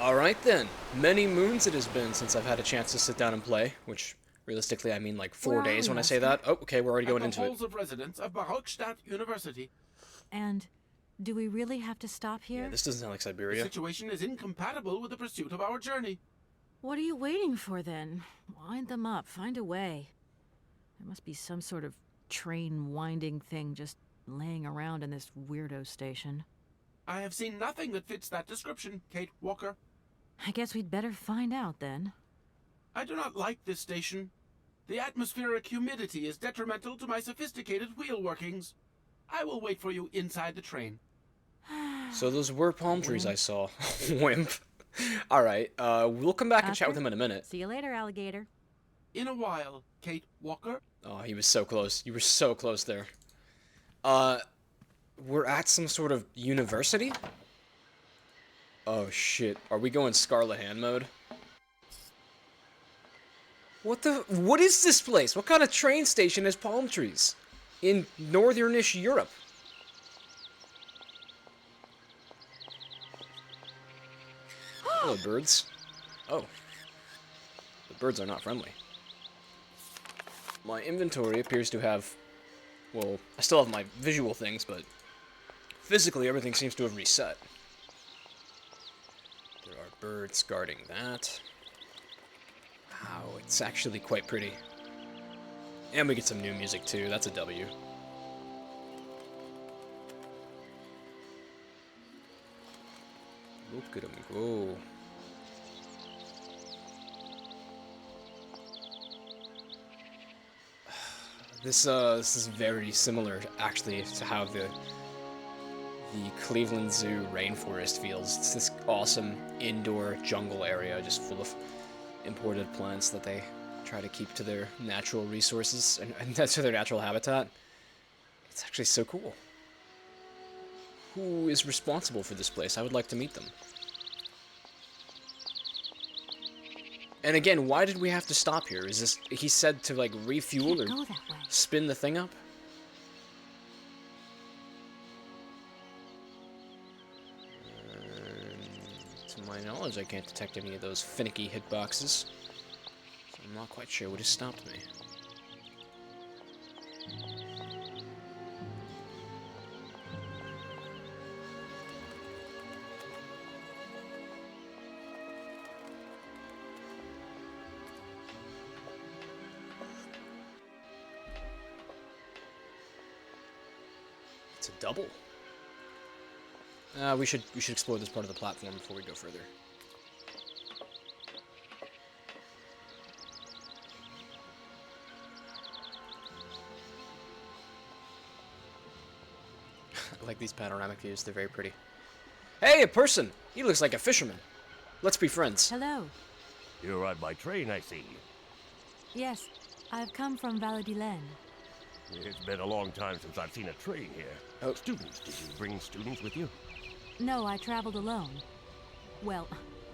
Alright then. Many moons it has been since I've had a chance to sit down and play, which realistically I mean like Where 4 are days we, when I say Oscar? that. Oh, okay, we're already At going the into it. halls of residence of Barrockstadt University. And do we really have to stop here? Yeah, this doesn't sound like The Syberia. situation is incompatible with the pursuit of our journey. What are you waiting for then? Wind them up, find a way. There must be some sort of train winding thing just laying around in this weirdo station. I have seen nothing that fits that description, Kate Walker. I guess we'd better find out then. I do not like this station. The atmospheric humidity is detrimental to my sophisticated wheel workings. I will wait for you inside the train. So those were palm trees I saw. Wimp. Alright, we'll come back and chat with him in a minute. See you later, alligator. In a while, Kate Walker. Oh, he was so close. You were so close there. We're at some sort of university? Oh shit, are we going Scarlet Hand mode? What is this place? What kind of train station has palm trees? In northernish Europe? Hello, birds. Oh. The birds are not friendly. My inventory appears to have... Well, I still have my visual things, but... physically, everything seems to have reset. There are birds guarding that. Wow, it's actually quite pretty. And we get some new music, too. That's a W. Look at him go. This is very similar, actually, to how the Cleveland Zoo rainforest feels. It's this awesome indoor jungle area, just full of imported plants that they try to keep to their natural resources, and that's to their natural habitat. It's actually so cool. Who is responsible for this place? I would like to meet them. And again, why did we have to stop here? Is this, he said to like refuel or Go that way. spin the thing up? To my knowledge, I can't detect any of those finicky hitboxes. So I'm not quite sure what has stopped me. It's a double. We should explore this part of the platform before we go further. I like these panoramic views, they're very pretty. Hey, a person! He looks like a fisherman. Let's be friends. Hello. You're on my train, I see. Yes, I've come from Valladolid. It's been a long time since I've seen a train here. Oh. Students, did you bring students with you? No, I traveled alone. Well,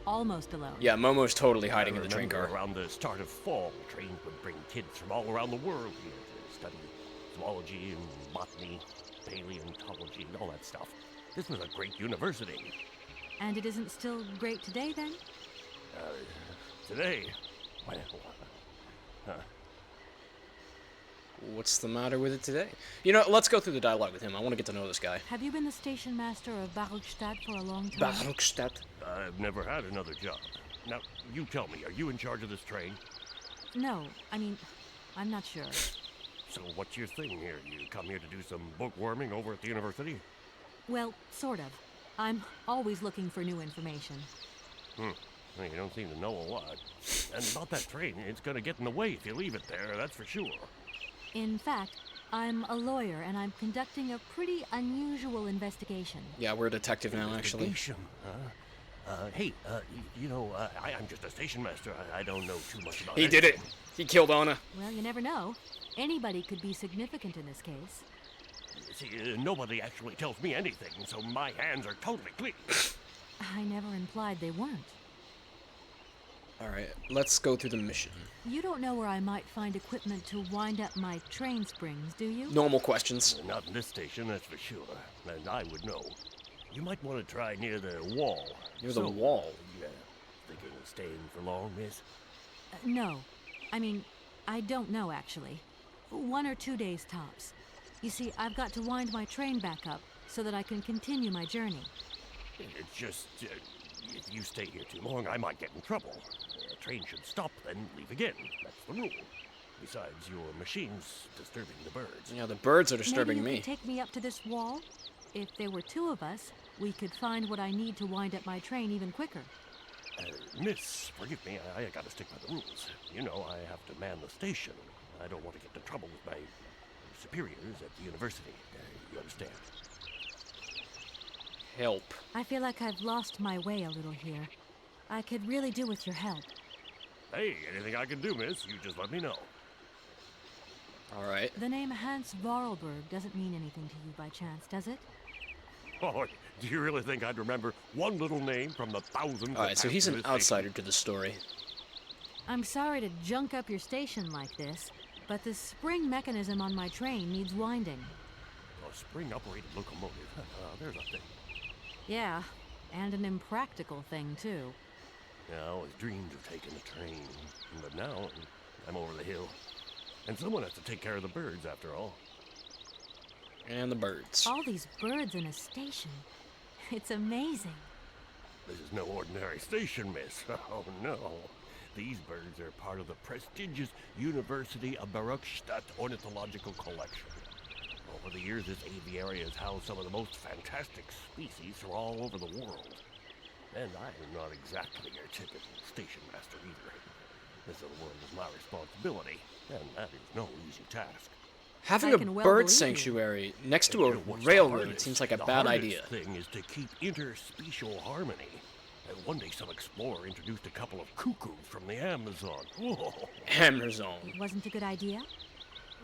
almost alone. Yeah, Momo's totally hiding in the train remember car. around the start of fall, trains would bring kids from all around the world here to study zoology and botany, paleontology, and all that stuff. This was a great university. And it isn't still great today, then? Today, well, What's the matter with it today? You know, let's go through the dialogue with him. I want to get to know this guy. Have you been the station master of Barrockstadt for a long time? Barrockstadt. I've never had another job. Now, you tell me, are you in charge of this train? No, I mean, I'm not sure. So what's your thing here? You come here to do some bookworming over at the university? Well, sort of. I'm always looking for new information. Well, you don't seem to know a lot. And about that train, it's gonna get in the way if you leave it there, that's for sure. In fact, I'm a lawyer and I'm conducting a pretty unusual investigation. Yeah, we're a detective now, actually. Investigation, huh? Hey, I'm just a station master. I don't know too much about it. He did it. He killed Anna. Well, you never know. Anybody could be significant in this case. See, nobody actually tells me anything, so my hands are totally clean. I never implied they weren't. Alright, let's go through the mission. You don't know where I might find equipment to wind up my train springs, do you? Normal questions. Not in this station, that's for sure. And I would know. You might want to try near the wall. Near the wall? Yeah. Thinking of staying for long, miss? No. I mean, I don't know, actually. 1 or 2 days tops. You see, I've got to wind my train back up so that I can continue my journey. It's just, if you stay here too long, I might get in trouble. The train should stop, then leave again. That's the rule. Besides, your machine's disturbing the birds. Yeah, the birds are disturbing Maybe you me. could take me up to this wall? If there were 2 of us, we could find what I need to wind up my train even quicker. Miss, forgive me, I gotta stick by the rules. You know, I have to man the station. I don't want to get into trouble with my superiors at the university. You understand? Help. I feel like I've lost my way a little here. I could really do with your help. Hey, anything I can do, miss, you just let me know. Alright. The name Hans Vorarlberg doesn't mean anything to you by chance, does it? Oh, do you really think I'd remember one little name from the thousands? Alright, so he's an outsider to the story. I'm sorry to junk up your station like this, but the spring mechanism on my train needs winding. A spring-operated locomotive. There's a thing. Yeah, and an impractical thing, too. Yeah, I always dreamed of taking a train, but now I'm over the hill. And someone has to take care of the birds, after all. And the birds. All these birds in a station. It's amazing. This is no ordinary station, miss. Oh, no. These birds are part of the prestigious University of Barrockstadt ornithological collection. Over the years, this aviary has housed some of the most fantastic species from all over the world. And I am not exactly your typical station master either. This little world is my responsibility, and that is no easy task. Having I a can well bird believe you. sanctuary next to You a know what's the railroad hardest? seems like a The bad hardest idea. thing is to keep interspecial harmony. And one day some explorer introduced a couple of cuckoos from the Amazon. Oh, Amazon. It wasn't a good idea?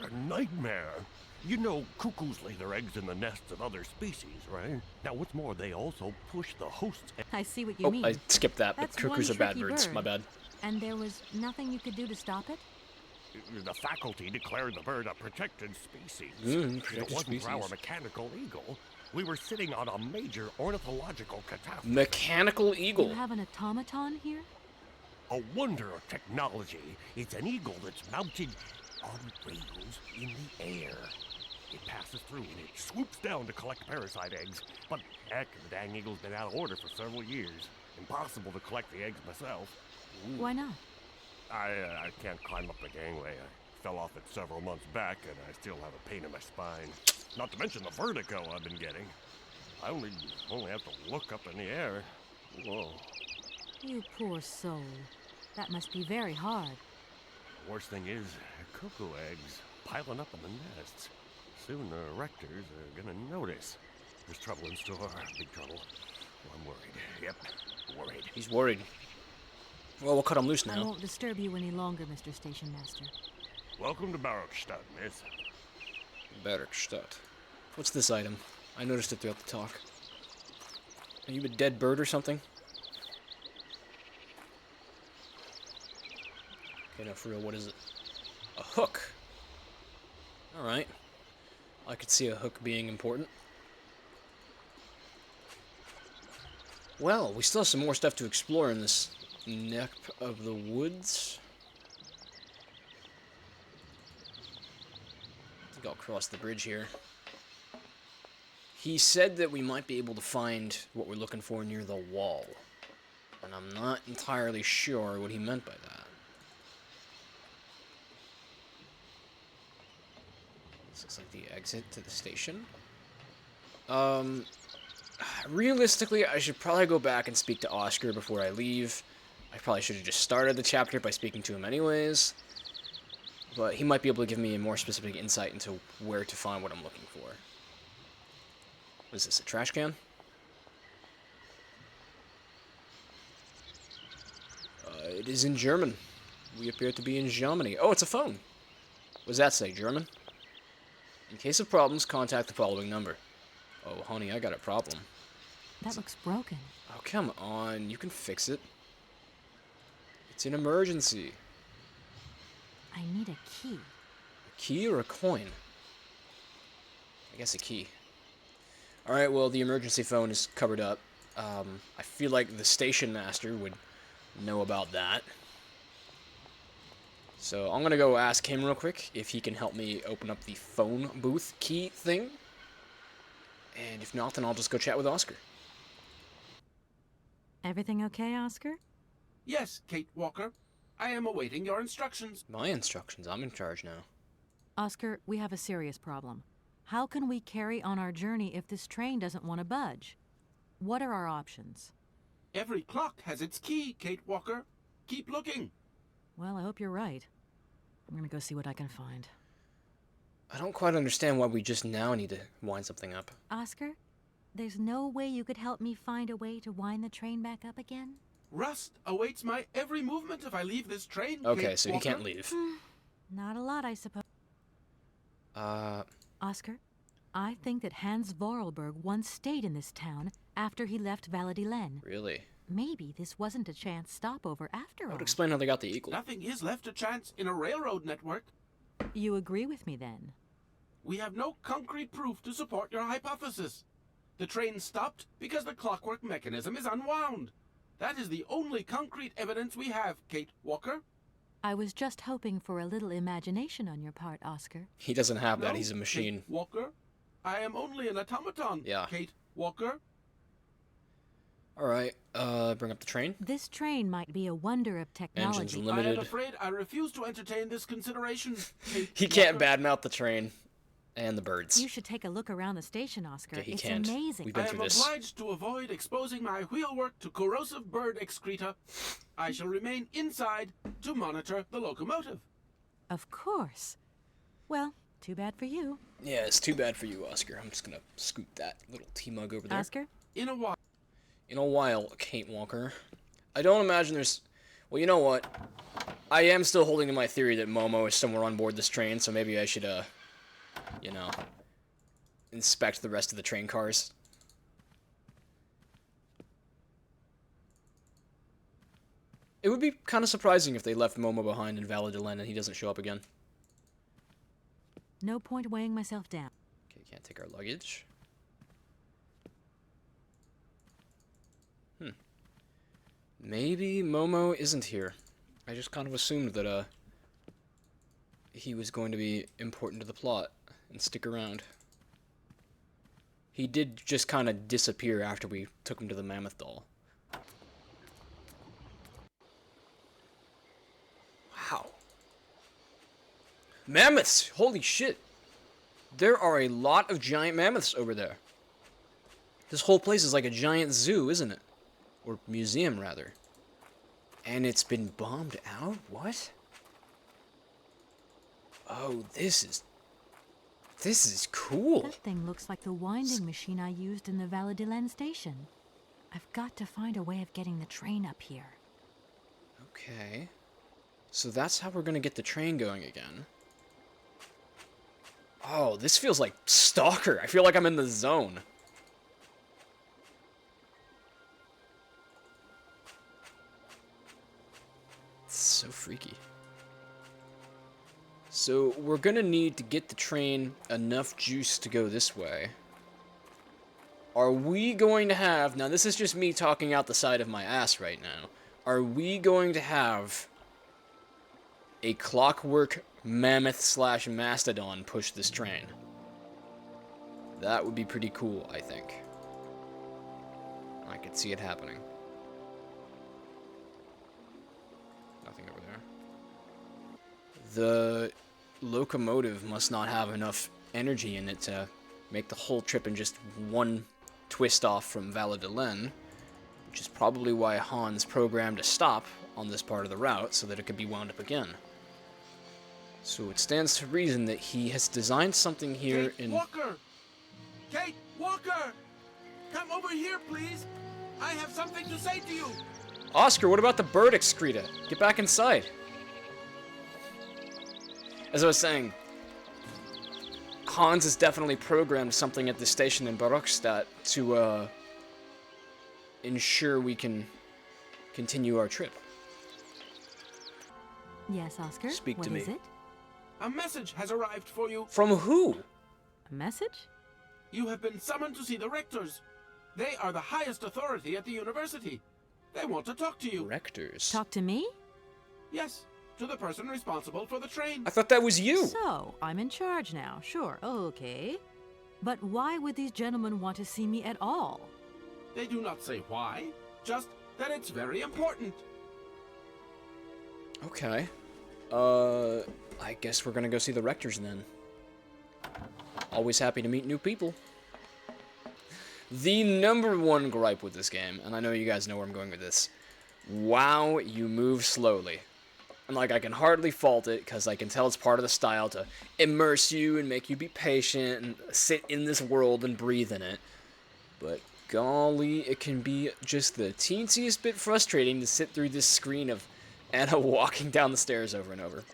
a nightmare. You know, cuckoos lay their eggs in the nests of other species, right? Now, what's more, they also push the host's I see what you Oh, mean. I skipped that, but That's cuckoos one are bad tricky birds. bird. My bad. And there was nothing you could do to stop it? The faculty declared the bird a protected species. Protected if it wasn't for our species. mechanical eagle, we were sitting on a major ornithological catastrophe. Mechanical eagle. You have an automaton here? A wonder of technology. It's an eagle that's mounted on rails in the air. It passes through and it swoops down to collect parasite eggs. But heck, the dang eagle's been out of order for several years. Impossible to collect the eggs myself. Why not? I can't climb up the gangway. I fell off it several months back, and I still have a pain in my spine. Not to mention the vertigo I've been getting. I only have to look up in the air. Whoa. You poor soul. That must be very hard. The worst thing is, cuckoo eggs piling up in the nests. Soon the rectors are gonna notice. There's trouble in store, big trouble. Well, I'm worried. Yep, worried. He's worried. Well, we'll cut him loose I now. won't disturb you any longer, Mr. Station Master. Welcome to Barrockstadt, miss. Barrockstadt. What's this item? I noticed it throughout the talk. Are you a dead bird or something? Okay, now for real, what is it? A hook. Alright. I could see a hook being important. Well, we still have some more stuff to explore in this neck of the woods. I think I'll cross the bridge here. He said that we might be able to find what we're looking for near the wall. And I'm not entirely sure what he meant by that. This looks like the exit to the station. Realistically, I should probably go back and speak to Oscar before I leave. I probably should have just started the chapter by speaking to him anyways. But he might be able to give me a more specific insight into where to find what I'm looking for. What is this, a trash can? It is in German. We appear to be in Germany. Oh, it's a phone. What does that say, German? In case of problems, contact the following number. Oh, honey, I got a problem. That looks broken. Oh, come on. You can fix it. It's an emergency. I need a key. A key or a coin? I guess a key. Alright, well, the emergency phone is covered up. I feel like the station master would know about that. So I'm gonna go ask him real quick if he can help me open up the phone booth key thing. And if not, then I'll just go chat with Oscar. Everything okay, Oscar? Yes, Kate Walker. I am awaiting your instructions. My instructions, I'm in charge now. Oscar, we have a serious problem. How can we carry on our journey if this train doesn't want to budge? What are our options? Every clock has its key, Kate Walker. Keep looking. Well, I hope you're right. I'm gonna go see what I can find. I don't quite understand why we just now need to wind something up. Oscar, there's no way you could help me find a way to wind the train back up again? Rust awaits my every movement if I leave this train, Okay, Kate so he Walker. can't leave. Not a lot, I suppose. Oscar, I think that Hans Vorarlberg once stayed in this town after he left Valladolid. Really? Maybe this wasn't a chance stopover after That all. would explain how they got the eagle. Nothing is left to chance in a railroad network. You agree with me then? We have no concrete proof to support your hypothesis. The train stopped because the clockwork mechanism is unwound. That is the only concrete evidence we have, Kate Walker. I was just hoping for a little imagination on your part, Oscar. He doesn't have that, No, he's a machine. Kate Walker. I am only an automaton, Yeah. Kate Walker. Alright, bring up the train. This train might be a wonder of technology. Engines I am limited. afraid I refuse to entertain this consideration, Kate He can't Walker. badmouth the train. And the birds. You should take a look around the station, Oscar. Yeah, he it's can't. amazing. We've been I through am this. obliged to avoid exposing my wheelwork to corrosive bird excreta. I shall remain inside to monitor the locomotive. Of course. Well, too bad for you. Yeah, it's too bad for you, Oscar. I'm just gonna scoop that little tea mug over there. Oscar? In a while. In a while, Kate Walker. I don't imagine there's... Well, you know what? I am still holding to my theory that Momo is somewhere on board this train, so maybe I should, you know, inspect the rest of the train cars. It would be kind of surprising if they left Momo behind in Valladolid and he doesn't show up again. No point weighing myself down. Okay, can't take our luggage. Maybe Momo isn't here. I just kind of assumed that, he was going to be important to the plot and stick around. He did just kind of disappear after we took him to the mammoth doll. Wow. Mammoths! Holy shit! There are a lot of giant mammoths over there. This whole place is like a giant zoo, isn't it? Or museum, rather. And it's been bombed out? What? Oh, this is cool. That thing looks like the winding machine I used in the Valladolid station. I've got to find a way of getting the train up here. Okay. So that's how we're gonna get the train going again. Oh, this feels like Stalker. I feel like I'm in the zone. It's so freaky. So we're gonna need to get the train enough juice to go this way. Are we going to have... Now, this is just me talking out the side of my ass right now. Are we going to have a clockwork mammoth slash mastodon push this train? That would be pretty cool, I think. I could see it happening. Nothing over there. The locomotive must not have enough energy in it to make the whole trip in just one twist off from Valladolid, which is probably why Hans programmed a stop on this part of the route so that it could be wound up again. So it stands to reason that he has designed something here Kate in... Walker! Kate Walker! Come over here, please! I have something to say to you! Oscar, what about the bird excreta? Get back inside. As I was saying, Hans has definitely programmed something at the station in Barrockstadt to ensure we can continue our trip. Yes, Oscar? Speak to What is me. it? A message has arrived for you. From who? A message? You have been summoned to see the rectors. They are the highest authority at the university. They want to talk to you. Rectors? Talk to me? Yes, to the person responsible for the train. I thought that was you. So, I'm in charge now. Sure, okay. But why would these gentlemen want to see me at all? They do not say why, just that it's very important. Okay. I guess we're gonna go see the rectors then. Always happy to meet new people. The number one gripe with this game, and I know you guys know where I'm going with this. Wow, you move slowly. And like, I can hardly fault it, because I can tell it's part of the style to immerse you and make you be patient and sit in this world and breathe in it. But golly, it can be just the teensiest bit frustrating to sit through this screen of Anna walking down the stairs over and over.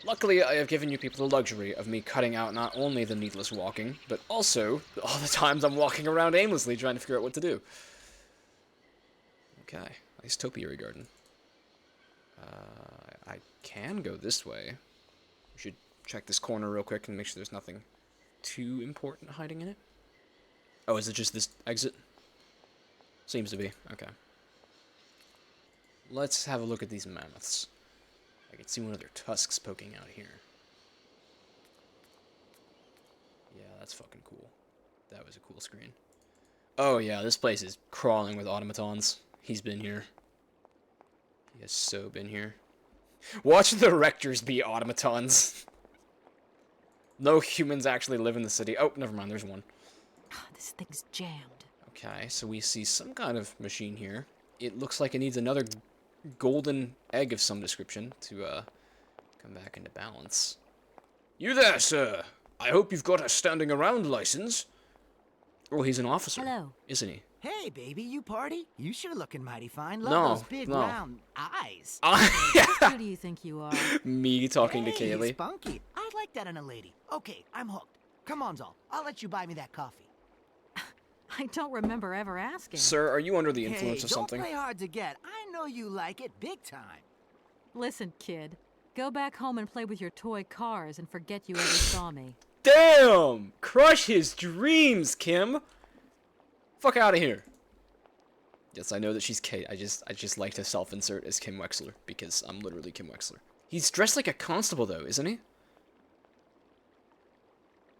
Luckily, I have given you people the luxury of me cutting out not only the needless walking, but also all the times I'm walking around aimlessly trying to figure out what to do. Okay, nice topiary garden. I can go this way. We should check this corner real quick and make sure there's nothing too important hiding in it. Oh, is it just this exit? Seems to be. Okay. Let's have a look at these mammoths. I can see one of their tusks poking out here. Yeah, that's fucking cool. That was a cool screen. Oh yeah, this place is crawling with automatons. He's been here. He has so been here. Watch the rectors be automatons. No humans actually live in the city. Oh, never mind, there's one. This thing's jammed. Okay, so we see some kind of machine here. It looks like it needs another golden egg of some description to come back into balance. You there, sir. I hope you've got a standing around license. Oh, he's an officer. Hello. Isn't he? Hey, baby, you party? You sure looking mighty fine. Love No, those big no. round eyes. Who do you think you are? Me talking to Hey, Kaylee. spunky. I like that in a lady. Okay, I'm hooked. Come on, Zal. I'll let you buy me that coffee. I don't remember ever asking. Sir, are you under the influence Hey, of something? don't play hard to get. I know you like it big time. Listen, kid. Go back home and play with your toy cars and forget you ever saw me. Damn! Crush his dreams, Kim! Fuck out of here. Yes, I know that she's Kate. I just like to self-insert as Kim Wexler, because I'm literally Kim Wexler. He's dressed like a constable, though, isn't he?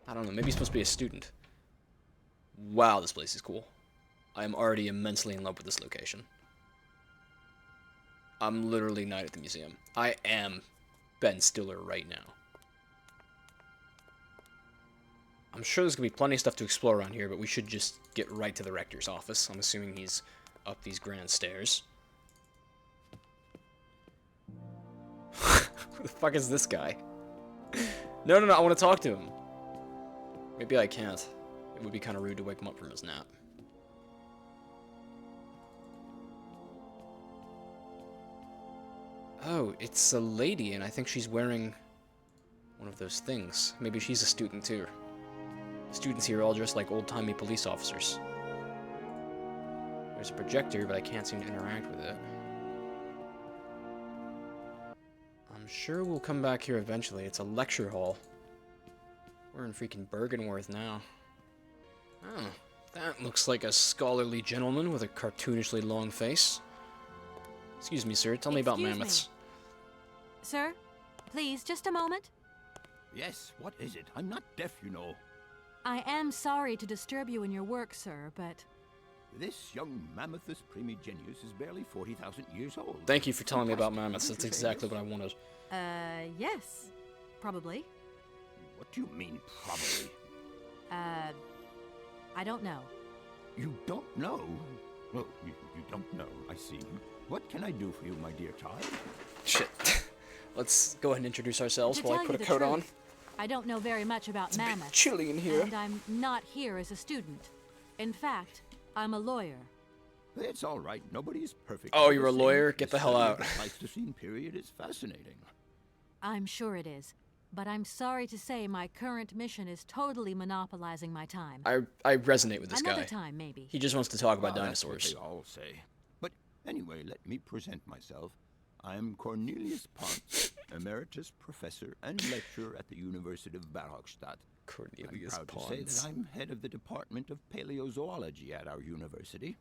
I don't know, maybe he's supposed to be a student. Wow, this place is cool. I am already immensely in love with this location. I'm literally Night at the Museum. I am Ben Stiller right now. I'm sure there's going to be plenty of stuff to explore around here, but we should just get right to the rector's office. I'm assuming he's up these grand stairs. Who the fuck is this guy? No, I want to talk to him. Maybe I can't. It would be kind of rude to wake him up from his nap. Oh, it's a lady, and I think she's wearing one of those things. Maybe she's a student, too. The students here are all dressed like old-timey police officers. There's a projector, but I can't seem to interact with it. I'm sure we'll come back here eventually. It's a lecture hall. We're in freaking Bergenworth now. Oh, that looks like a scholarly gentleman with a cartoonishly long face. Excuse me, sir. Tell me about Excuse me. mammoths. Sir, please, just a moment. Yes, what is it? I'm not deaf, you know. I am sorry to disturb you in your work, sir, but This young Mammothus primigenius is barely 40,000 years old. Thank you for telling me about mammoths. That's exactly what I wanted. yes. Probably. What do you mean, probably? I don't know. You don't know? Well, you don't know, I see. What can I do for you, my dear child? Shit. Let's go ahead and introduce ourselves To while I tell put you a the coat on. truth, I don't know very much about It's a bit mammoths. chilly in here. And I'm not here as a student. In fact, I'm a lawyer. It's all right. Nobody's perfect. Oh, you're a The same. lawyer? Get the hell study out. of The Pleistocene period is fascinating. I'm sure it is. But I'm sorry to say my current mission is totally monopolizing my time. I resonate with this Another guy. time, maybe. He just wants to talk about Well, that's what dinosaurs. they all say. But anyway, let me present myself. I am Cornelius Ponce, emeritus professor and lecturer at the University of Barrockstadt. Cornelius I'm proud to say Pons. that I'm head of the Department of Paleozoology at our university.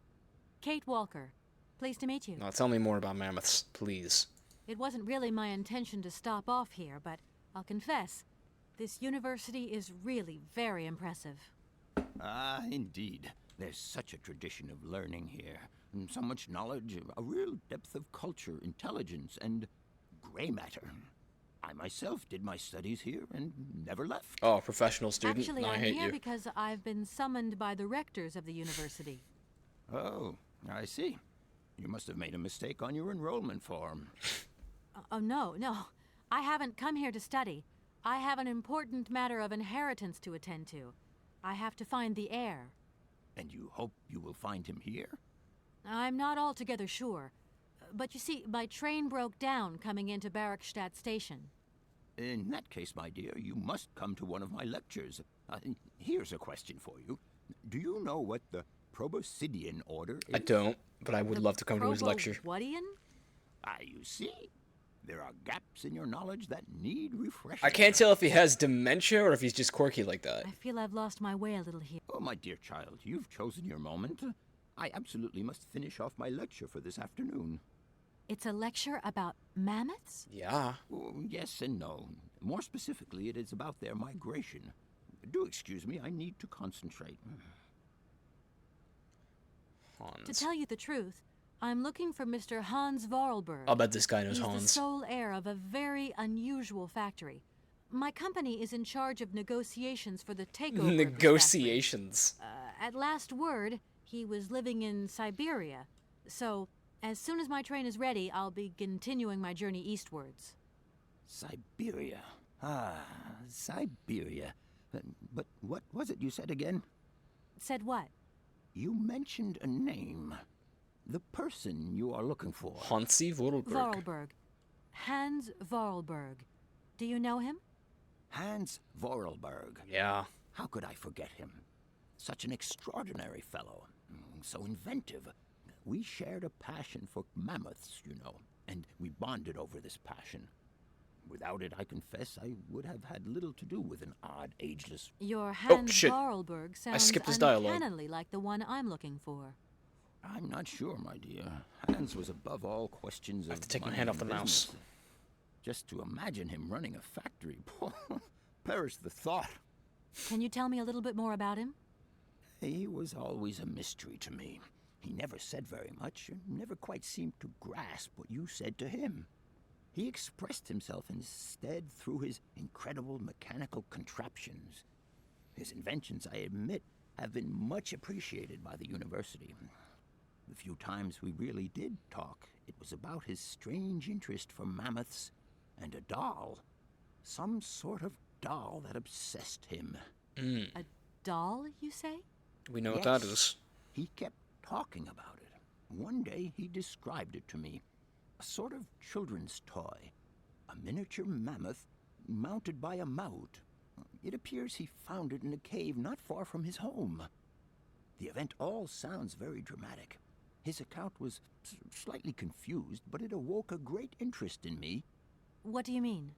Kate Walker. Pleased to meet you. Now tell me more about mammoths, please. It wasn't really my intention to stop off here, but I'll confess, this university is really very impressive. Ah, indeed. There's such a tradition of learning here. And so much knowledge, a real depth of culture, intelligence, and gray matter. I myself did my studies here and never left. Oh, professional student. Actually, I I'm hate here you. because I've been summoned by the rectors of the university. Oh, I see. You must have made a mistake on your enrollment form. Oh, no. I haven't come here to study. I have an important matter of inheritance to attend to. I have to find the heir. And you hope you will find him here? I'm not altogether sure. But you see, my train broke down coming into Barrockstadt station. In that case, my dear, you must come to one of my lectures. Here's a question for you. Do you know what the Proboscidean order is? I don't, but I would love to come to his lecture. Whatian? You see? There are gaps in your knowledge that need refreshing. I can't tell if he has dementia or if he's just quirky like that. I feel I've lost my way a little here. Oh, my dear child, you've chosen your moment. I absolutely must finish off my lecture for this afternoon. It's a lecture about mammoths? Yeah. Oh, yes and no. More specifically, it is about their migration. Do excuse me, I need to concentrate. Hans. To tell you the truth, I'm looking for Mr. Hans Vorarlberg. I'll bet this guy knows He's Hans. the sole heir of a very unusual factory. My company is in charge of negotiations for the takeover of this Negotiations. factory. At last word, he was living in Syberia. So, as soon as my train is ready, I'll be continuing my journey eastwards. Syberia. Syberia. But what was it you said again? Said what? You mentioned a name. The person you are looking for. Hansi Vorarlberg. Vorarlberg. Hans Vorarlberg. Do you know him? Hans Vorarlberg. Yeah. How could I forget him? Such an extraordinary fellow. So inventive. We shared a passion for mammoths, you know, and we bonded over this passion. Without it, I confess, I would have had little to do with an odd, ageless... Your Hans shit. Vorarlberg I sounds skipped his dialogue. uncannily like the one I'm looking for. I'm not sure, my dear. Hans was above all questions of I have to take my money hand off the and mouse. business. Just to imagine him running a factory, perish the thought. Can you tell me a little bit more about him? He was always a mystery to me. He never said very much, and never quite seemed to grasp what you said to him. He expressed himself instead through his incredible mechanical contraptions. His inventions, I admit, have been much appreciated by the university. The few times we really did talk, it was about his strange interest for mammoths and a doll. Some sort of doll that obsessed him. A doll, you say? We know what that Yes. is. He kept talking about it. One day he described it to me. A sort of children's toy. A miniature mammoth mounted by a mount. It appears he found it in a cave not far from his home. The event all sounds very dramatic. His account was slightly confused, but it awoke a great interest in me. What do you mean?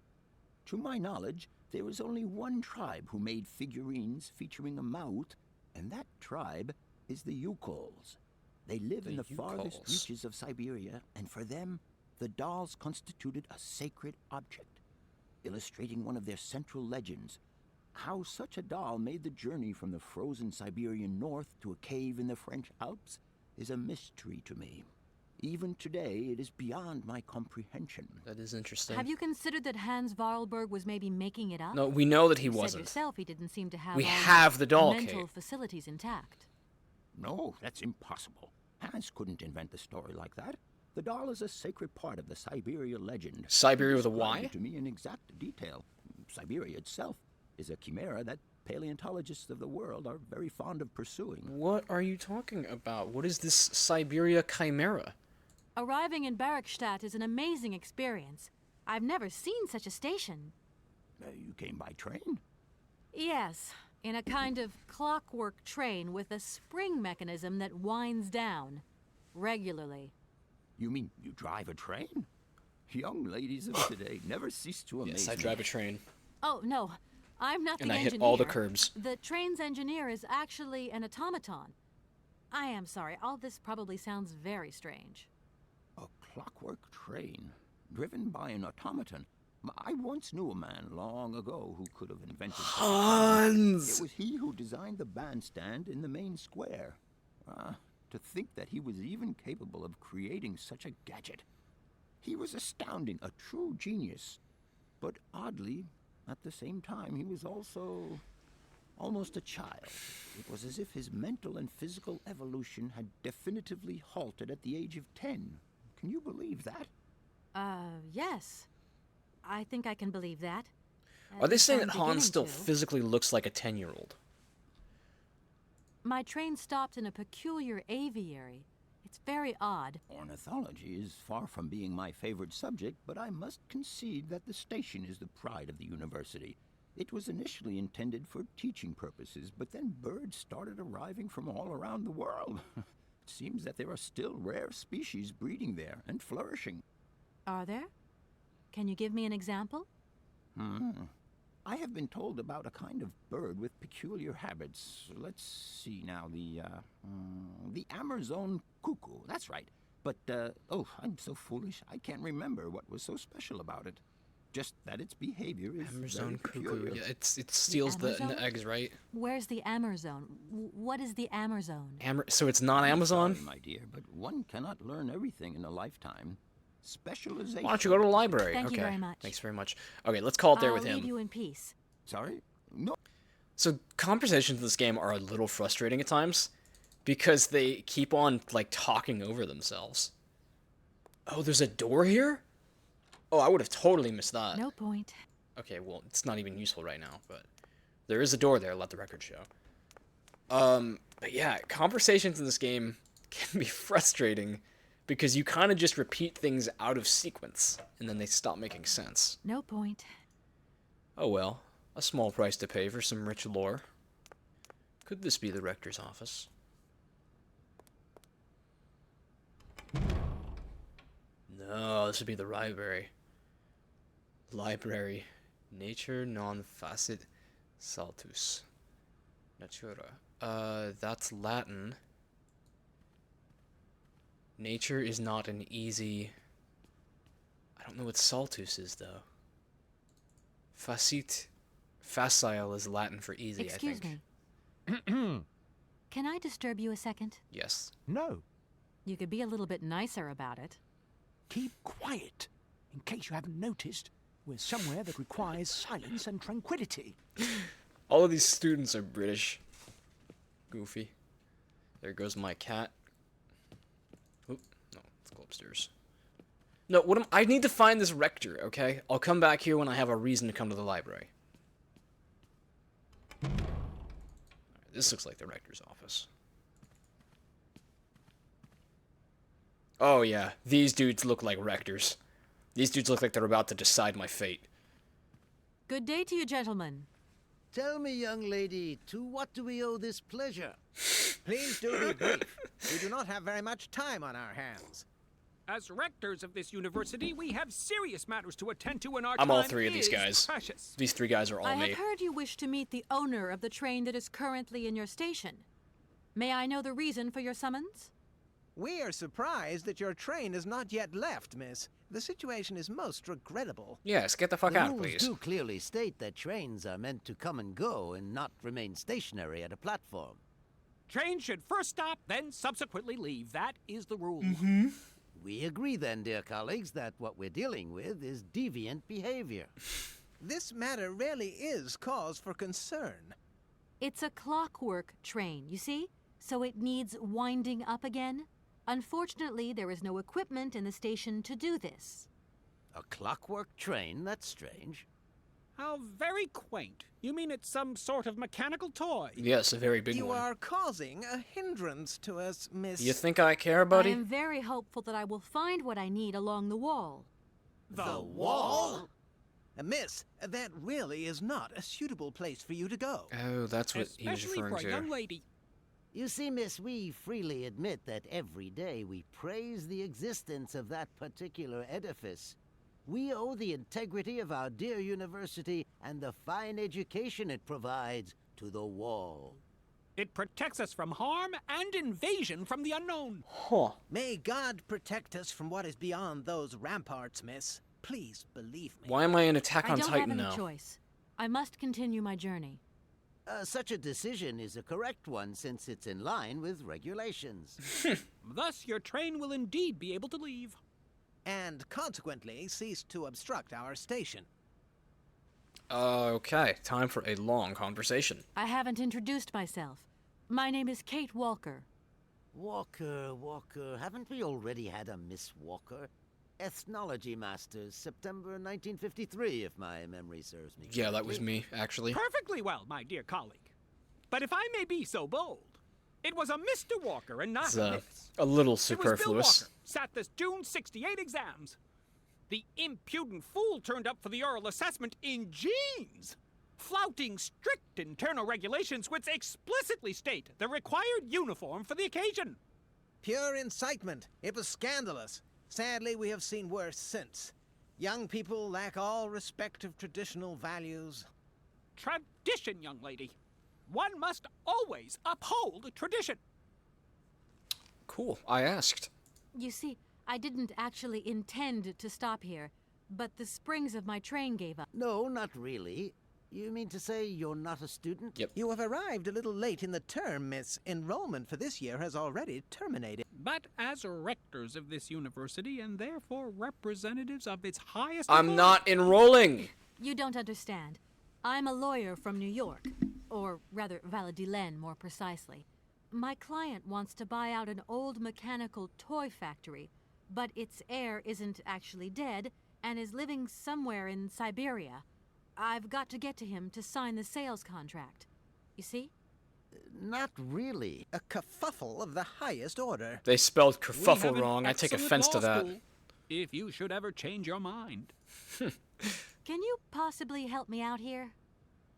To my knowledge, there is only one tribe who made figurines featuring a mouth, and that tribe is the Yukols. They live in the farthest Yukols. reaches of Syberia, and for them, the dolls constituted a sacred object, illustrating one of their central legends. How such a doll made the journey from the frozen Siberian north to a cave in the French Alps is a mystery to me. Even today, it is beyond my comprehension. That is interesting. Have you considered that Hans Vorarlberg was maybe making it up? No, we know that he You said wasn't. yourself he didn't seem to have We all have the doll mental cave. facilities intact. No, that's impossible. Hans couldn't invent a story like that. The doll is a sacred part of the Syberia legend. Syberia He with a described Y? it to me in exact detail. Syberia itself is a chimera that paleontologists of the world are very fond of pursuing. What are you talking about? What is this Syberia chimera? Arriving in Barrockstadt is an amazing experience. I've never seen such a station. You came by train? Yes, in a kind of clockwork train with a spring mechanism that winds down regularly. You mean you drive a train? Young ladies of today never cease to amaze Yes, I me. drive a train. Oh, no. I'm not the And I engineer. hit all the curbs. The train's engineer is actually an automaton. I am sorry, all this probably sounds very strange. A clockwork train, driven by an automaton. I once knew a man long ago who could have invented such a thing. Hans! It was he who designed the bandstand in the main square. To think that he was even capable of creating such a gadget. He was astounding, a true genius. But oddly, at the same time, he was also almost a child. It was as if his mental and physical evolution had definitively halted at the age of 10. Can you believe that? Yes. I think I can believe that. Are they At least saying I'm that Hans beginning still to. physically looks like a 10-year-old? My train stopped in a peculiar aviary. It's very odd. Ornithology is far from being my favorite subject, but I must concede that the station is the pride of the university. It was initially intended for teaching purposes, but then birds started arriving from all around the world. It seems that there are still rare species breeding there and flourishing. Are there? Can you give me an example? I have been told about a kind of bird with peculiar habits. Let's see now, the Amazon cuckoo, that's right. But, oh, I'm so foolish, I can't remember what was so special about it. Just that its behavior is Amazon very cuckoo. peculiar. Yeah, it steals the Amazon? eggs, right? Where's the Amazon? What is the Amazon? So it's not Amazon? Sorry, my dear, but one cannot learn everything in a lifetime. Specialization. Why don't you go to the library? Thank you Okay. very much. Thanks very much. Okay, let's call it there with I'll leave him. you in peace. Sorry? No. So conversations in this game are a little frustrating at times because they keep on like talking over themselves. Oh, there's a door here? Oh, I would have totally missed that. No point. Okay, well, it's not even useful right now, but there is a door there, let the record show. But yeah, conversations in this game can be frustrating because you kind of just repeat things out of sequence and then they stop making sense. No point. Oh well, a small price to pay for some rich lore. Could this be the rector's office? No, this would be the library. Library. Nature non facit saltus. Natura. That's Latin. Nature is not an easy... I don't know what saltus is, though. Facile is Latin for easy, Excuse I think. me. Can I disturb you a second? Yes. No. You could be a little bit nicer about it. Keep quiet. In case you haven't noticed, we're somewhere that requires silence and tranquility. All of these students are British. Goofy. There goes my cat. Oop, no, let's go upstairs. No, I need to find this rector, okay? I'll come back here when I have a reason to come to the library. Alright, this looks like the rector's office. Oh yeah, these dudes look like rectors. These dudes look like they're about to decide my fate. Good day to you, gentlemen. Tell me, young lady, to what do we owe this pleasure? Please do be brief. We do not have very much time on our hands. As rectors of this university, we have serious matters to attend to, and our I'm all time three of these is guys. precious. These three guys are all I me. have heard you wish to meet the owner of the train that is currently in your station. May I know the reason for your summons? We are surprised that your train has not yet left, miss. The situation is most regrettable. Yes, get the fuck The out, rules please. do clearly state that trains are meant to come and go and not remain stationary at a platform. Train should first stop, then subsequently leave. That is the rule. We agree then, dear colleagues, that what we're dealing with is deviant behavior. This matter really is cause for concern. It's a clockwork train, you see? So it needs winding up again. Unfortunately, there is no equipment in the station to do this. A clockwork train? That's strange. How very quaint. You mean it's some sort of mechanical toy? Yes, a very big You one. are causing a hindrance to us, miss. You think I care, I buddy? am very hopeful that I will find what I need along the wall. The wall? Miss, that really is not a suitable place for you to go. Oh, that's what he was Especially referring for a young to. lady. You see, miss, we freely admit that every day we praise the existence of that particular edifice. We owe the integrity of our dear university and the fine education it provides to the wall. It protects us from harm and invasion from the unknown. Huh. May God protect us from what is beyond those ramparts, miss. Please believe me. Why am I in Attack I on don't Titan have any now? choice. I must continue my journey. Such a decision is a correct one since it's in line with regulations. Thus, your train will indeed be able to leave. And consequently cease to obstruct our station. Okay, time for a long conversation. I haven't introduced myself. My name is Kate Walker. Walker, haven't we already had a Miss Walker? Ethnology Masters, September 1953, if my memory serves me. Yeah, that was me, actually. Perfectly well, my dear colleague. But if I may be so bold, it was a Mr. Walker and not It's a Miss. a little It was Bill superfluous. Walker, sat this June 68 exams. The impudent fool turned up for the oral assessment in jeans, flouting strict internal regulations which explicitly state the required uniform for the occasion. Pure incitement. It was scandalous. Sadly, we have seen worse since. Young people lack all respect of traditional values. Tradition, young lady. One must always uphold tradition. Cool, I asked. You see, I didn't actually intend to stop here, but the springs of my train gave up. No, not really. You mean to say you're not a student? Yep. You have arrived a little late in the term, miss. Enrollment for this year has already terminated. But as rectors of this university and therefore representatives of its highest I'm authority- not enrolling! You don't understand. I'm a lawyer from New York, or rather Valladolid more precisely. My client wants to buy out an old mechanical toy factory, but its heir isn't actually dead and is living somewhere in Syberia. I've got to get to him to sign the sales contract. You see? Not really. A kerfuffle of the highest order. They spelled We have kerfuffle an wrong. I take excellent offense to law that. school, if you should ever change your mind. Can you possibly help me out here?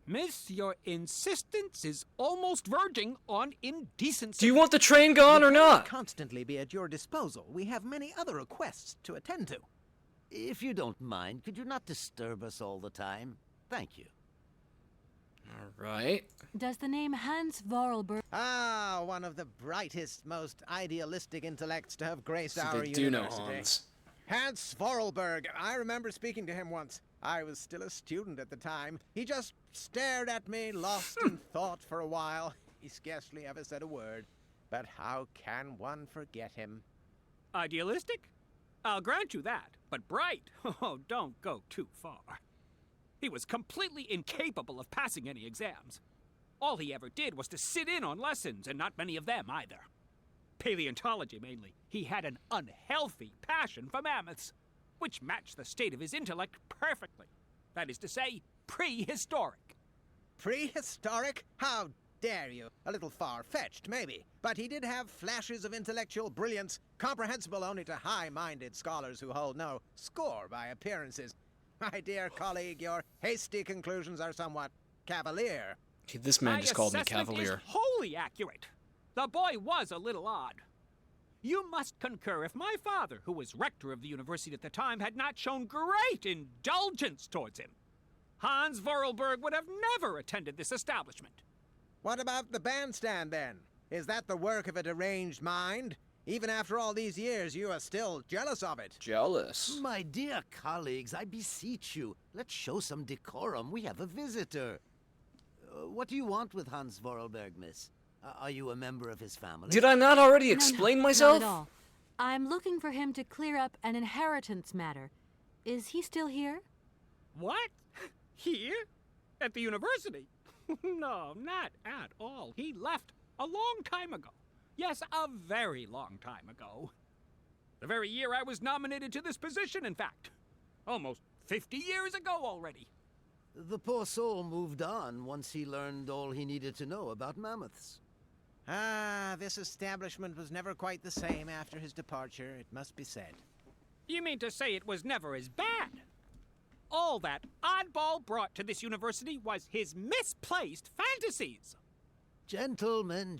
Miss, your insistence is almost verging on indecency. Do you want the train gone or not? Constantly be at your disposal. We have many other requests to attend to. If you don't mind, could you not disturb us all the time? Thank you. Alright. Does the name Hans Vorarlberg... Ah, one of the brightest, most idealistic intellects to have graced So our they do know university. Hans. Hans Vorarlberg. I remember speaking to him once. I was still a student at the time. He just stared at me, lost in thought for a while. He scarcely ever said a word. But how can one forget him? Idealistic? I'll grant you that. But bright? Oh, don't go too far. He was completely incapable of passing any exams. All he ever did was to sit in on lessons, and not many of them either. Paleontology, mainly. He had an unhealthy passion for mammoths, which matched the state of his intellect perfectly. That is to say, prehistoric. Prehistoric? How dare you? A little far-fetched, maybe. But he did have flashes of intellectual brilliance, comprehensible only to high-minded scholars who hold no score by appearances. My dear colleague, your hasty conclusions are somewhat cavalier. This man just called me assessment cavalier. is wholly accurate. The boy was a little odd. You must concur if my father, who was rector of the university at the time, had not shown great indulgence towards him. Hans Vorarlberg would have never attended this establishment. What about the bandstand, then? Is that the work of a deranged mind? Even after all these years, you are still jealous of it. Jealous. My dear colleagues, I beseech you, let's show some decorum. We have a visitor. What do you want with Hans Vorarlberg, miss? Are you a member of his family? Did I not already No, explain no, myself? Not at all. I'm looking for him to clear up an inheritance matter. Is he still here? What? Here? At the university? No, not at all. He left a long time ago. Yes, a very long time ago. The very year I was nominated to this position, in fact. Almost 50 years ago already. The poor soul moved on once he learned all he needed to know about mammoths. Ah, this establishment was never quite the same after his departure, it must be said. You mean to say it was never as bad? All that oddball brought to this university was his misplaced fantasies. Gentlemen,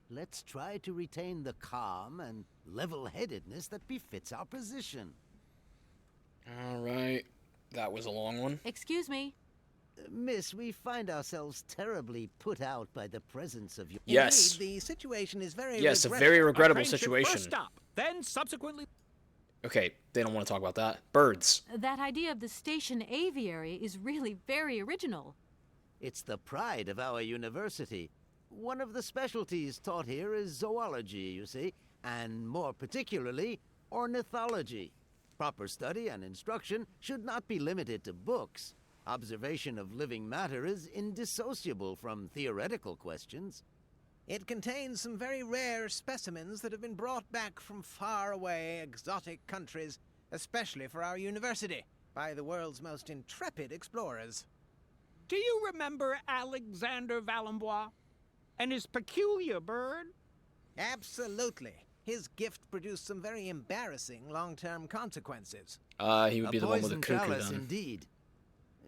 let's try to retain the calm and level-headedness that befits our position. Alright. That was a long one. Excuse me. Miss, we find ourselves terribly put out by the presence of your... Yes. Indeed, the situation is very Yes, a regrettable. very Our regrettable train should situation. First stop, then subsequently. Okay, they don't want to talk about that. Birds. That idea of the station aviary is really very original. It's the pride of our university. One of the specialties taught here is zoology, you see, and more particularly, ornithology. Proper study and instruction should not be limited to books. Observation of living matter is indissociable from theoretical questions. It contains some very rare specimens that have been brought back from far-away, exotic countries, especially for our university, by the world's most intrepid explorers. Do you remember Alexander Valenbois and his peculiar bird? Absolutely. His gift produced some very embarrassing long-term consequences. He would be the one with the cuckoo chalice, then. indeed.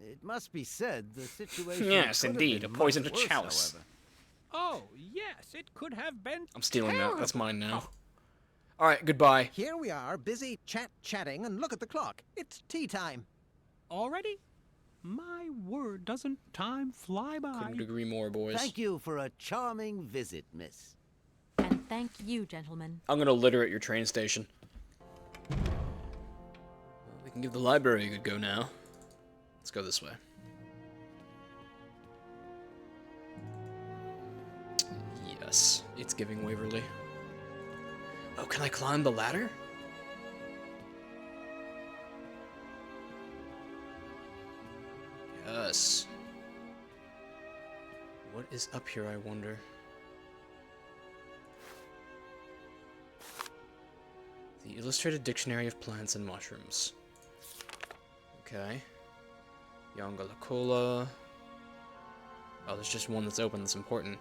It must be said, the situation Yes, could have indeed, been a poisoned much worse, chalice. however. Oh, yes, it could have been. I'm stealing that. That's terrible. mine now. Alright, goodbye. Here we are, busy chatting, and look at the clock. It's tea time. Already? My word, doesn't time fly by? Couldn't agree more, boys. Thank you for a charming visit, miss. And thank you, gentlemen. I'm gonna litter at your train station. Well, we can give the library a good go now. Let's go this way. Yes, it's giving Waverly. Oh, can I climb the ladder? Yes. What is up here, I wonder? The Illustrated Dictionary of Plants and Mushrooms. Okay. Yangalakola. Oh, there's just one that's open that's important.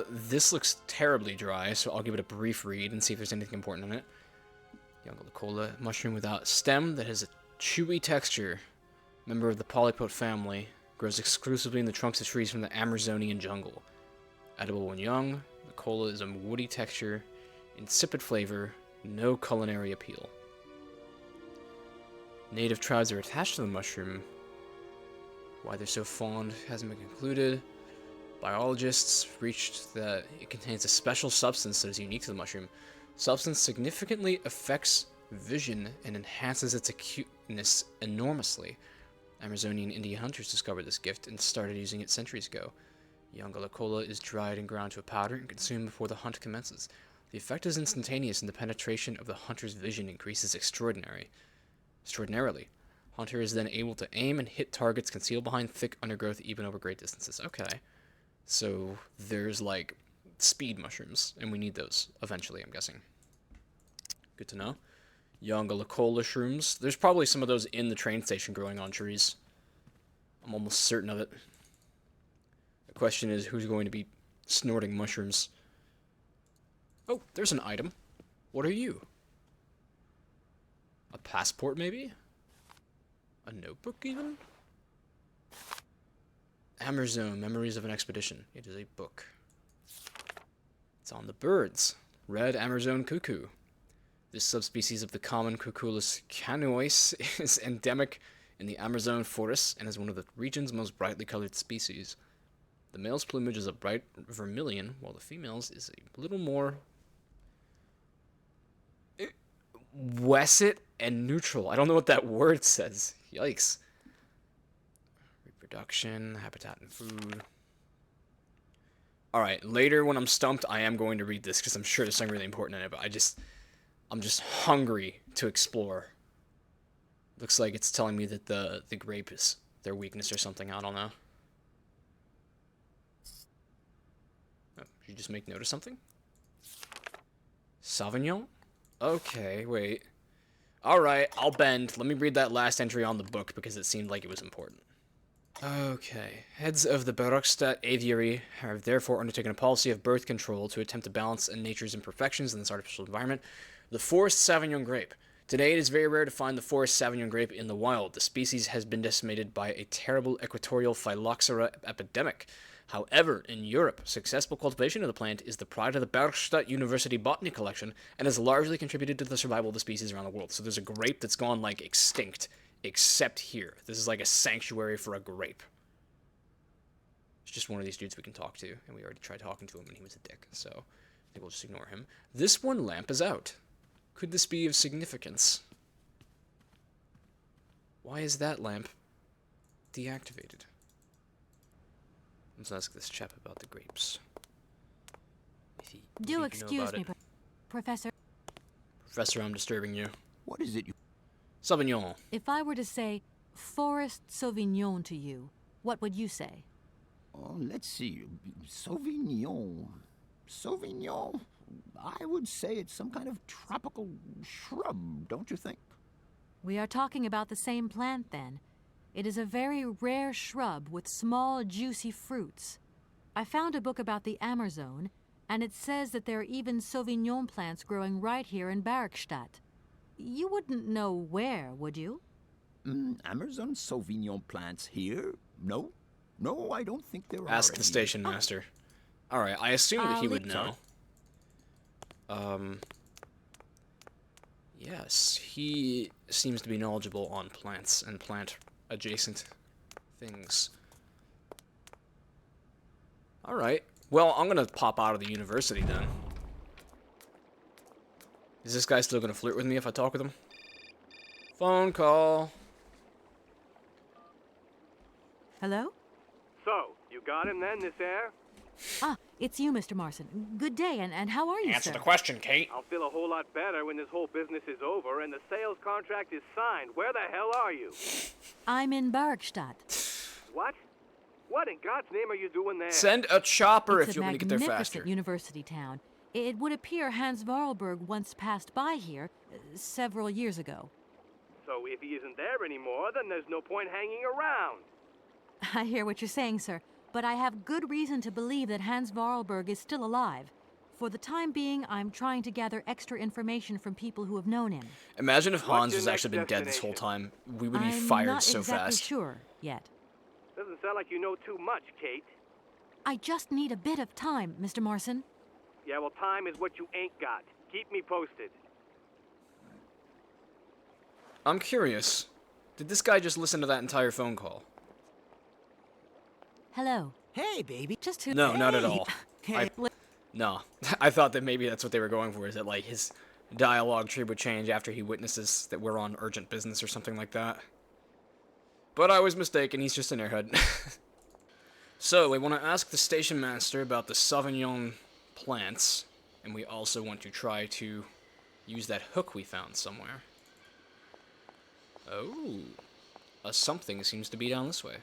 This looks terribly dry, so I'll give it a brief read and see if there's anything important in it. Yangalakola, mushroom without stem that has a chewy texture. Member of the polypod family. Grows exclusively in the trunks of trees from the Amazonian jungle. Edible when young, the cola is a woody texture, insipid flavor, no culinary appeal. Native tribes are attached to the mushroom. Why they're so fond hasn't been concluded. Biologists reached that it contains a special substance that is unique to the mushroom. Substance significantly affects vision and enhances its acuteness enormously. Amazonian Indian hunters discovered this gift and started using it centuries ago. Yangalakola is dried and ground to a powder and consumed before the hunt commences. The effect is instantaneous and the penetration of the hunter's vision increases extraordinarily. Hunter is then able to aim and hit targets concealed behind thick undergrowth even over great distances. Okay. So there's like speed mushrooms, and we need those eventually, I'm guessing. Good to know. Yangalakola shrooms. There's probably some of those in the train station growing on trees. I'm almost certain of it. The question is who's going to be snorting mushrooms. Oh, there's an item. What are you? A passport, maybe? A notebook, even? Hammerzone, Memories of an Expedition. It is a book. It's on the birds. Red Amazon cuckoo. This subspecies of the common Cuculus canuois is endemic in the Amazon forests and is one of the region's most brightly colored species. The male's plumage is a bright vermilion, while the female's is a little more wesset and neutral. I don't know what that word says. Yikes. Reproduction, habitat, and food. Alright, later when I'm stumped, I am going to read this because I'm sure there's something really important in it, but I'm just hungry to explore. Looks like it's telling me that the grape is their weakness or something. I don't know. Oh, did you just make note of something? Sauvignon? Okay, wait. Alright, I'll bend. Let me read that last entry on the book because it seemed like it was important. Okay. Heads of the Barrockstadt aviary have therefore undertaken a policy of birth control to attempt to balance nature's imperfections in this artificial environment. The forest Sauvignon grape. Today it is very rare to find the forest Sauvignon grape in the wild. The species has been decimated by a terrible equatorial phylloxera epidemic. However, in Europe, successful cultivation of the plant is the pride of the Barrockstadt University Botany Collection and has largely contributed to the survival of the species around the world. So there's a grape that's gone, like, extinct, except here. This is like a sanctuary for a grape. It's just one of these dudes we can talk to, and we already tried talking to him and he was a dick, so I think we'll just ignore him. This one lamp is out. Could this be of significance? Why is that lamp deactivated? Let's ask this chap about the grapes. Do excuse me, Professor. Professor, I'm disturbing you. What is it you... Sauvignon. If I were to say Forest Sauvignon to you, what would you say? Oh, let's see. Sauvignon. Sauvignon? I would say it's some kind of tropical shrub, don't you think? We are talking about the same plant, then. It is a very rare shrub with small, juicy fruits. I found a book about the Amazon, and it says that there are even Sauvignon plants growing right here in Barrockstadt. You wouldn't know where, would you? Amazon Sauvignon plants here? No. No, I don't think there are. Ask the station master. Alright, I assume that he would know. Yes, he seems to be knowledgeable on plants and plant-adjacent things. Alright, well, I'm gonna pop out of the university then. Is this guy still gonna flirt with me if I talk with him? Phone call. Hello? So, you got him then, this air? Ah, it's you, Mr. Marson. Good day, and how are you, Answer sir? the question, Kate. I'll feel a whole lot better when this whole business is over and the sales contract is signed. Where the hell are you? I'm in Barrockstadt. What? What in God's name are you doing there? Send a chopper It's if a you want to get there magnificent faster. university town. It would appear Hans Vorarlberg once passed by here several years ago. So if he isn't there anymore, then there's no point hanging around. I hear what you're saying, sir, but I have good reason to believe that Hans Vorarlberg is still alive. For the time being, I'm trying to gather extra information from people who have known him. Imagine if What's Hans your has next actually been dead this whole destination? time. We would be I'm fired not so exactly fast. sure yet. Doesn't sound like you know too much, Kate. I just need a bit of time, Mr. Marson. Yeah, well, time is what you ain't got. Keep me posted. I'm curious. Did this guy just listen to that entire phone call? Hello. Hey, baby. Just who? No, not at Hey. all. Hey. No. I thought that maybe that's what they were going for, is that, like, his dialogue tree would change after he witnesses that we're on urgent business or something like that. But I was mistaken, he's just an airhead. So, we want to ask the station master about the Sauvignon plants, and we also want to try to use that hook we found somewhere. Oh. A something seems to be down this way.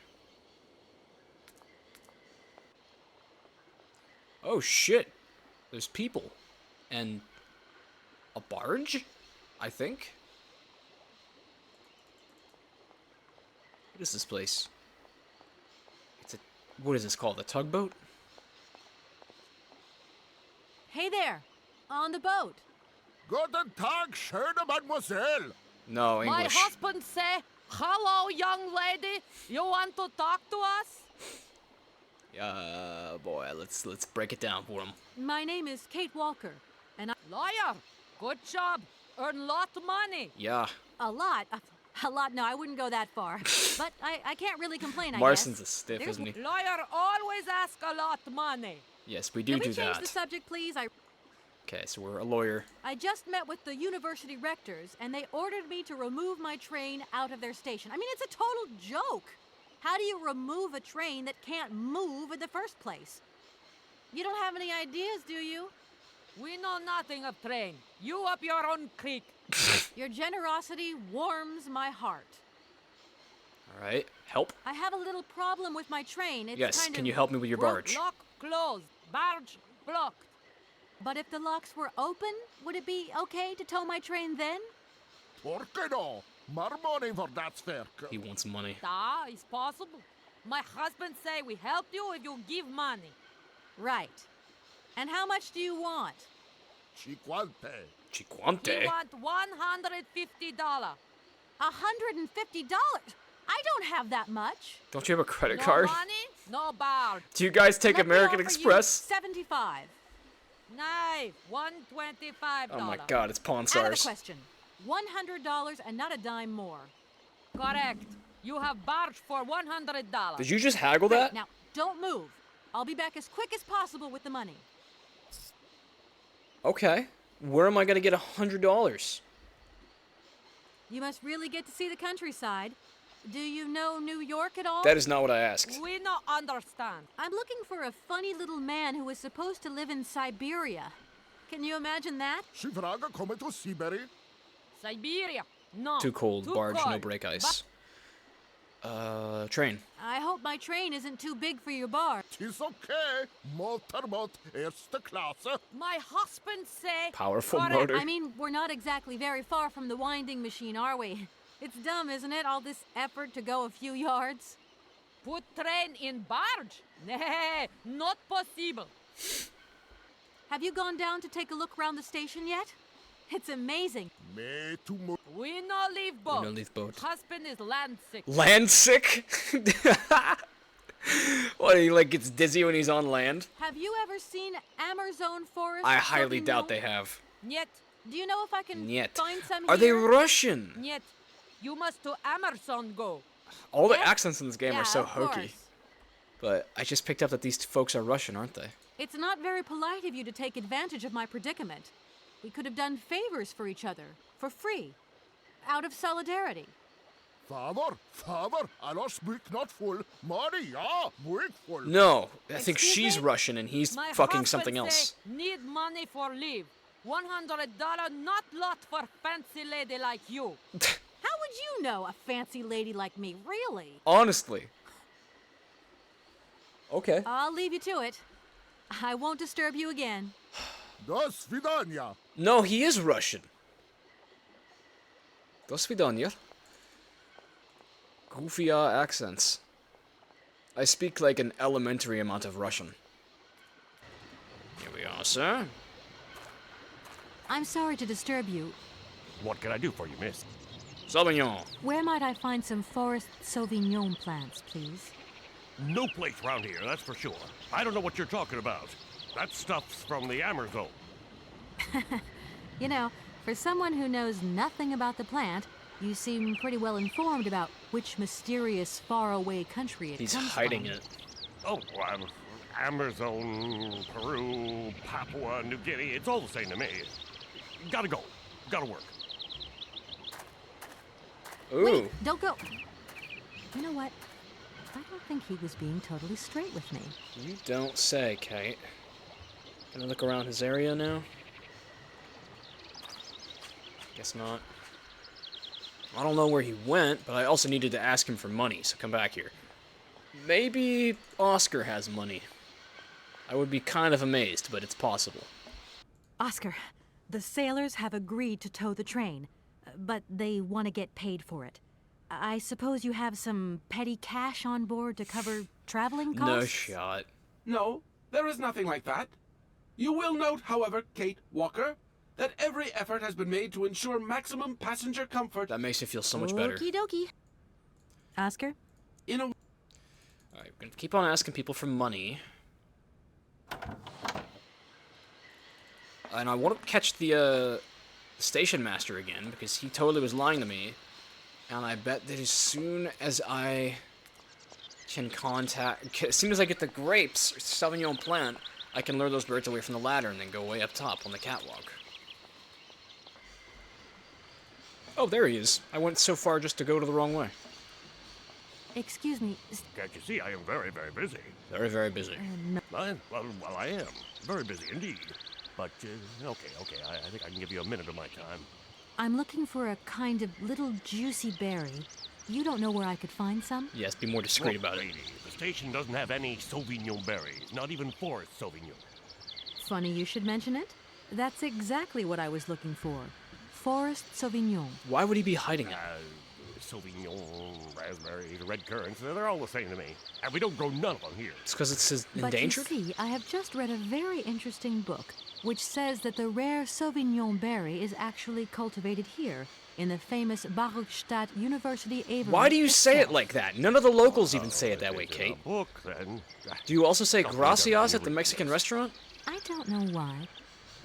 Oh shit! There's people. And a barge? I think? What is this place? It's a... What is this called? A tugboat? Hey there, on the boat. Guten Tag, schöne Mademoiselle. No, My English. husband say, "Hello, young lady. You want to talk to us?" Boy, let's break it down for him. My name is Kate Walker, and I... Lawyer, good job. Earn lot of money. Yeah. A lot. No, I wouldn't go that far. But I can't really complain, I Marston's guess. a stiff, There's isn't he? Lawyer always ask a lot of money. Yes, we do Can we change that. the subject, please? Okay, so we're a lawyer. I just met with the university rectors, and they ordered me to remove my train out of their station. I mean, it's a total joke. How do you remove a train that can't move in the first place? You don't have any ideas, do you? We know nothing of train. You up your own creek. Your generosity warms my heart. Alright, help? I have a little problem with my train. It's Yes, kind can of... you help me with your barge? Lock closed. Barge blocked. But if the locks were open, would it be okay to tow my train then? Por qué no? More money for that werk. He wants money. Da, it's possible. My husband say we help you if you give money. Right. And how much do you want? Cinquante. We Chiquante? want $150. $150? I don't have that much. Don't you have a credit No card? money? No barge. Do you guys take Let me American offer you Express? 75. Nay, $125. Oh my god, it's Pawn Out of the Stars. question. $100 and not a dime more. Correct. You have barge for $100. Did you just haggle Great, that? now, don't move. I'll be back as quick as possible with the money. Okay. Where am I gonna get $100? You must really get to see the countryside. Do you know New York at all? That is not what I asked. We no understand. I'm looking for a funny little man who is supposed to live in Syberia. Can you imagine that? Syvraga kommer to Syberia. Siberia. No. Too cold. Barge, no cold. break ice. Train. I hope my train isn't too big for your bar. Tis okay. Motorbåt erste klasse. My husband say. Powerful Correct. motor. I mean, we're not exactly very far from the winding machine, are we? It's dumb, isn't it? All this effort to go a few yards. Put train in barge? Nay, not possible. Have you gone down to take a look around the station yet? It's amazing. Me too much. We no leave boat. We no leave boat. Husband is land sick. Land sick? What, he like gets dizzy when he's on land? Have you ever seen Amazon Forest? I highly Sauvignon? doubt they have. Niet, Do you know if I can Niet. find some Are they here? Russian? niet. You must to Amazon go. All the Yeah? accents in this game Yeah, are so of hokey. course. But I just picked up that these folks are Russian, aren't they? It's not very polite of you to take advantage of my predicament. We could have done favors for each other, for free, out of solidarity. Father, alla speak not full. Maria, speak full. No, I think Excuse she's me? Russian and he's My fucking husband something say, else. Need money for leave. $100 not lot for fancy lady like you. How would you know a fancy lady like me, really? Honestly. Okay. I'll leave you to it. I won't disturb you again. До свидания. No, he is Russian. До свидания. Goofy accents. I speak like an elementary amount of Russian. Here we are, sir. I'm sorry to disturb you. What can I do for you, miss? Sauvignon. Where might I find some forest Sauvignon plants, please? No place around here, that's for sure. I don't know what you're talking about. That stuff's from the Amazon. You know, for someone who knows nothing about the plant, you seem pretty well informed about which mysterious faraway country it He's comes hiding from. it. Oh, Amazon, Peru, Papua New Guinea, it's all the same to me. Gotta go. Gotta work. Ooh. Wait, don't go. You know what? I don't think he was being totally straight with me. You don't say, Kate. Gonna look around his area now? Guess not. I don't know where he went, but I also needed to ask him for money, so come back here. Maybe Oscar has money. I would be kind of amazed, but it's possible. Oscar, the sailors have agreed to tow the train, but they want to get paid for it. I suppose you have some petty cash on board to cover traveling costs? No shot. No, there is nothing like that. You will note, however, Kate Walker, that every effort has been made to ensure maximum passenger comfort. That makes me feel so much better. Okie dokie. Oscar? In a Alright, we're gonna keep on asking people for money. And I want to catch the station master again, because he totally was lying to me. And I bet that as soon as I can as soon as I get the grapes, Sauvignon plant, I can lure those birds away from the ladder and then go way up top on the catwalk. Oh, there he is. I went so far just to go to the wrong way. Excuse me. Can't you see I am very, very busy? Very, very busy. No. Well, I am. Very busy indeed. But, okay, I think I can give you a minute of my time. I'm looking for a kind of little juicy berry. You don't know where I could find some? Yes, be more discreet Look, about it. lady, the station doesn't have any Sauvignon berries, not even forest Sauvignon. Funny you should mention it. That's exactly what I was looking for. Forest Sauvignon. Why would he be hiding it? Sauvignon, raspberries, red currants, they're all the same to me. And we don't grow none of them here. It's because it's But you endangered? see, I have just read a very interesting book which says that the rare Sauvignon berry is actually cultivated here in the famous Barrockstadt University Aviary. Why do you say it itself. like that? None of the locals even say it that way, Kate. Book, then. Do you also say Don't gracias be at the Mexican restaurant? I don't know why,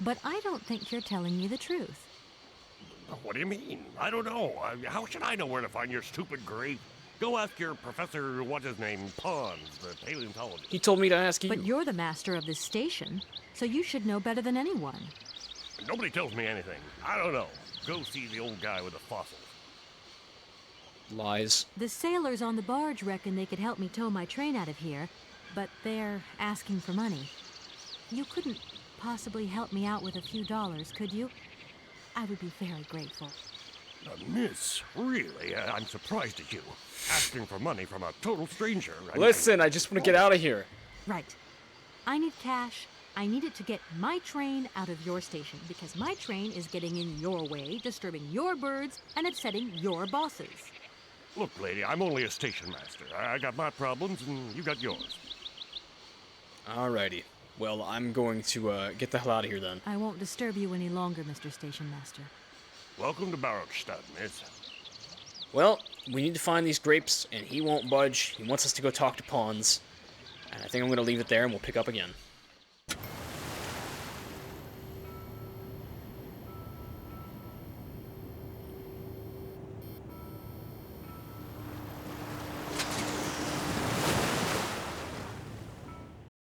but I don't think you're telling me the truth. What do you mean? I don't know. How should I know where to find your stupid grave? Go ask your professor, what's his name, Pons, the paleontologist. He told me to ask you. But you're the master of this station, so you should know better than anyone. Nobody tells me anything. I don't know. Go see the old guy with the fossils. Lies. The sailors on the barge reckon they could help me tow my train out of here, but they're asking for money. You couldn't possibly help me out with a few dollars, could you? I would be very grateful. Miss, really? I'm surprised at you. Asking for money from a total stranger. Listen, I just want to get out of here. Right. I need cash. I need it to get my train out of your station, because my train is getting in your way, disturbing your birds, and upsetting your bosses. Look, lady, I'm only a station master. I got my problems, and you got yours. Alrighty. Well, I'm going to get the hell out of here then. I won't disturb you any longer, Mr. Station Master. Welcome to Barrockstadt, miss. Well, we need to find these grapes, and he won't budge. He wants us to go talk to Pons. And I think I'm going to leave it there, and we'll pick up again.